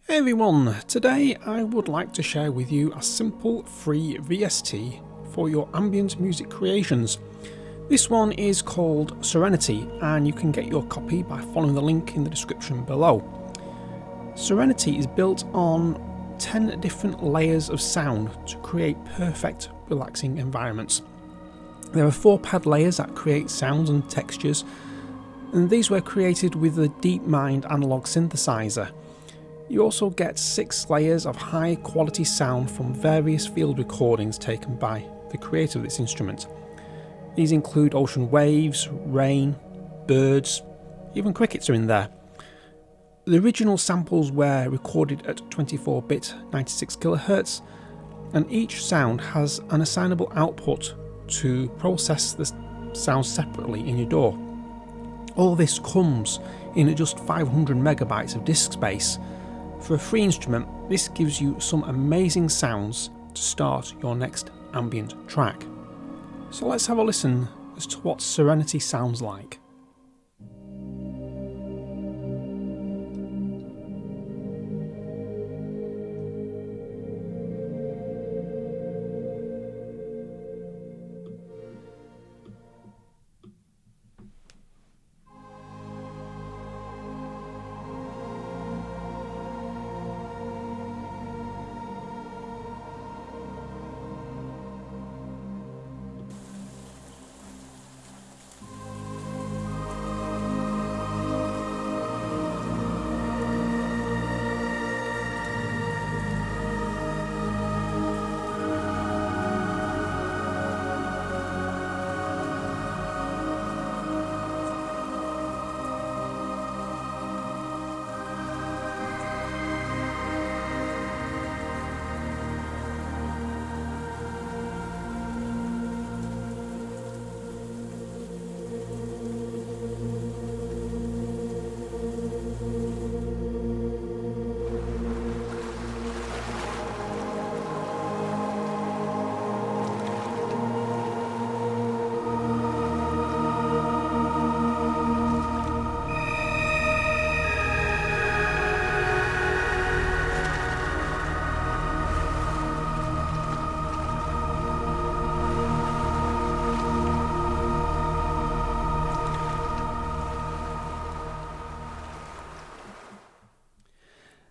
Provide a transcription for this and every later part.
Hey everyone, today I would like to share with you a simple free VST for your ambient music creations. This one is called Serenity and you can get your copy by following the link in the description below. Serenity is built on 10 different layers of sound to create perfect relaxing environments. There are 4 pad layers that create sounds and textures, and these were created with the DeepMind analog synthesizer. You also get 6 layers of high quality sound from various field recordings taken by the creator of this instrument. These include ocean waves, rain, birds, even crickets are in there. The original samples were recorded at 24-bit 96 kHz, and each sound has an assignable output to process the sound separately in your DAW. All this comes in at just 500 megabytes of disk space. For a free instrument, this gives you some amazing sounds to start your next ambient track. So let's have a listen as to what Serenity sounds like.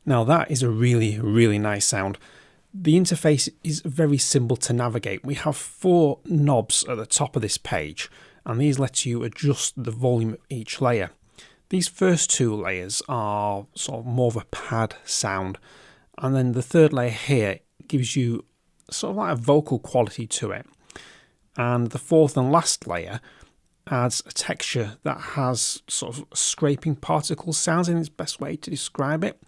Now that is a really nice sound. The interface is very simple to navigate. We have 4 knobs at the top of this page, and these let you adjust the volume of each layer. These first 2 layers are sort of more of a pad sound, and then the 3rd layer here gives you sort of like a vocal quality to it. And the 4th and last layer adds a texture that has sort of scraping particle sounds in its best way to describe it.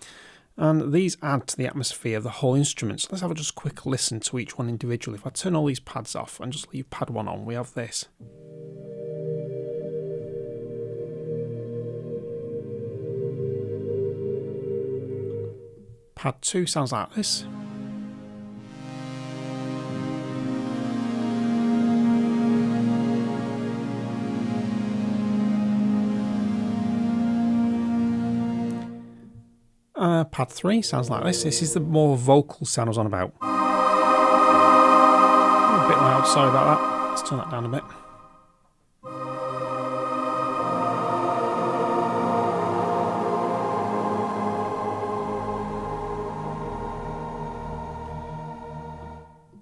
And these add to the atmosphere of the whole instrument. So let's have a just quick listen to each one individually. If I turn all these pads off and just leave pad 1 on, we have this. Pad 2 sounds like this. Pad 3 sounds like this. This is the more vocal sound I was on about. A bit loud, sorry about that. Let's turn that down a bit.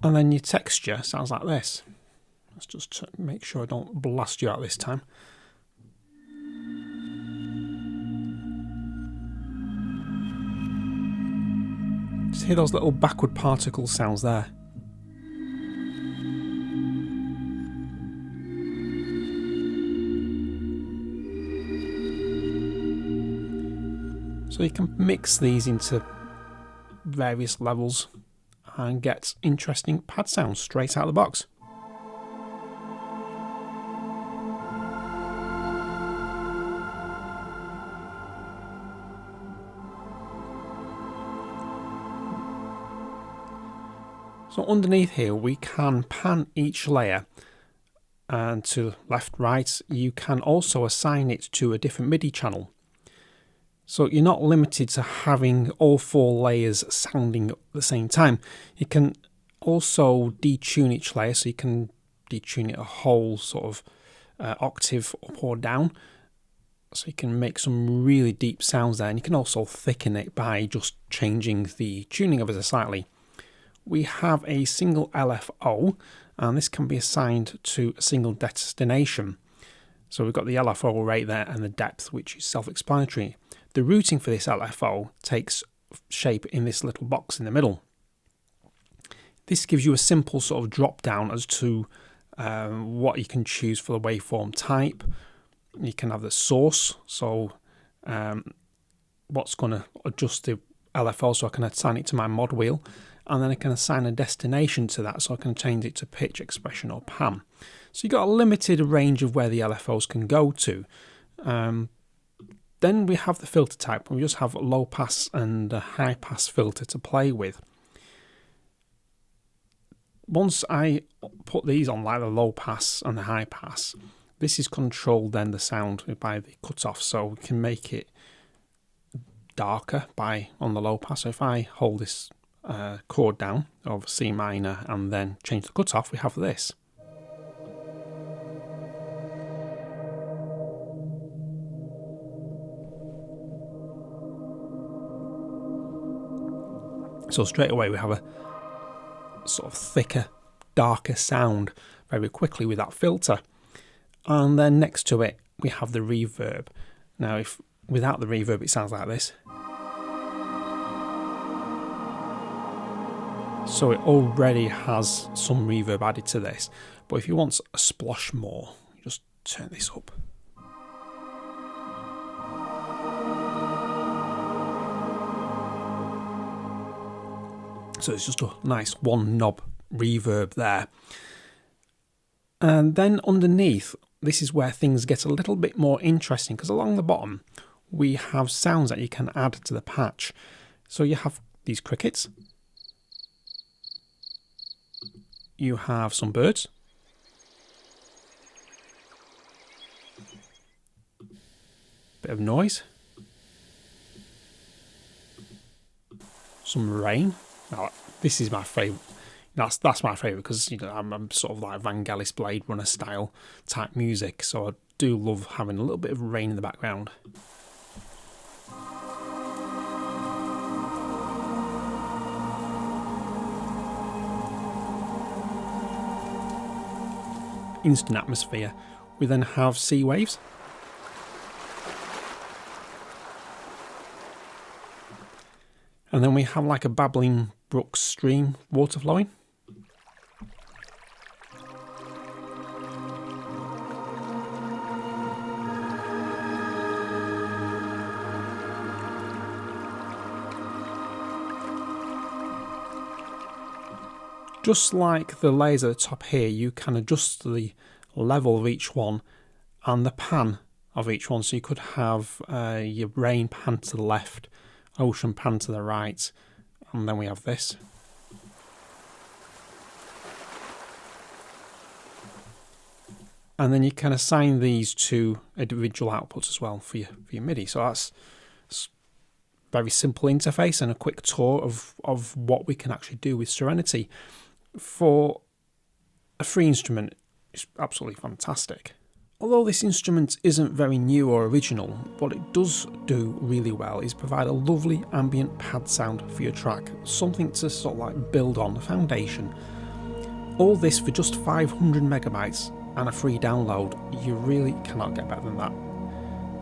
And then your texture sounds like this. Let's just make sure I don't blast you out this time. Just hear those little backward particle sounds there. So you can mix these into various levels and get interesting pad sounds straight out of the box. So underneath here we can pan each layer, and to left, right, you can also assign it to a different MIDI channel. So you're not limited to having all 4 layers sounding at the same time. You can also detune each layer, so you can detune it a whole sort of octave up or down. So you can make some really deep sounds there, and you can also thicken it by just changing the tuning of it slightly. We have a single LFO, and this can be assigned to a single destination. So we've got the LFO rate there and the depth, which is self-explanatory. The routing for this LFO takes shape in this little box in the middle. This gives you a simple sort of drop down as to what you can choose for the waveform type. You can have the source, so what's going to adjust the LFO, so I can assign it to my mod wheel, and then I can assign a destination to that, so I can change it to pitch, expression or pan. So you've got a limited range of where the LFOs can go to. Then we have the filter type, and we just have a low pass and a high pass filter to play with. Once I put these on, like the low pass and the high pass, this is controlled then the sound by the cutoff, so we can make it darker on the low pass. So if I hold this chord down of C minor and then change the cutoff, we have this. So straight away we have a sort of thicker, darker sound very quickly with that filter. And then next to it we have the reverb. Now without the reverb it sounds like this. So it already has some reverb added to this. But if you want a splosh more, you just turn this up. So it's just a nice one knob reverb there. And then underneath, this is where things get a little bit more interesting, because along the bottom we have sounds that you can add to the patch. So you have these crickets, you have some birds, bit of noise, some rain. Now, this is my favourite. That's my favourite, because I'm sort of like Vangelis Blade Runner style type music, so I do love having a little bit of rain in the background. Instant atmosphere. We then have sea waves. And then we have like a babbling brook stream, water flowing. Just like the layers at the top here, you can adjust the level of each one and the pan of each one. So you could have your rain pan to the left, ocean pan to the right, and then we have this. And then you can assign these to individual outputs as well for your MIDI. So that's very simple interface and a quick tour of what we can actually do with Serenity. For a free instrument, it's absolutely fantastic. Although this instrument isn't very new or original, what it does do really well is provide a lovely ambient pad sound for your track, something to sort of like build on, a foundation. All this for just 500 megabytes and a free download. You really cannot get better than that.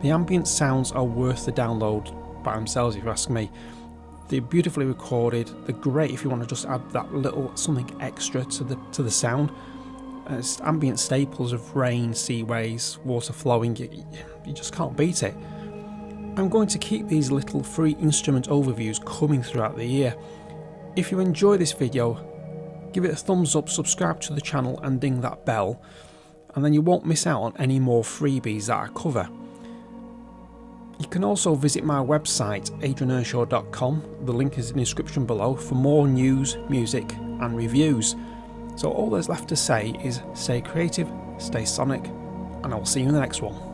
The ambient sounds are worth the download by themselves, if you ask me. They're beautifully recorded, they're great if you want to just add that little something extra to the sound. It's ambient staples of rain, sea waves, water flowing, you just can't beat it. I'm going to keep these little free instrument overviews coming throughout the year. If you enjoy this video, give it a thumbs up, subscribe to the channel and ding that bell, and then you won't miss out on any more freebies that I cover. You can also visit my website adrianearnshaw.com, the link is in the description below, for more news, music and reviews. So all there's left to say is stay creative, stay sonic, and I'll see you in the next one.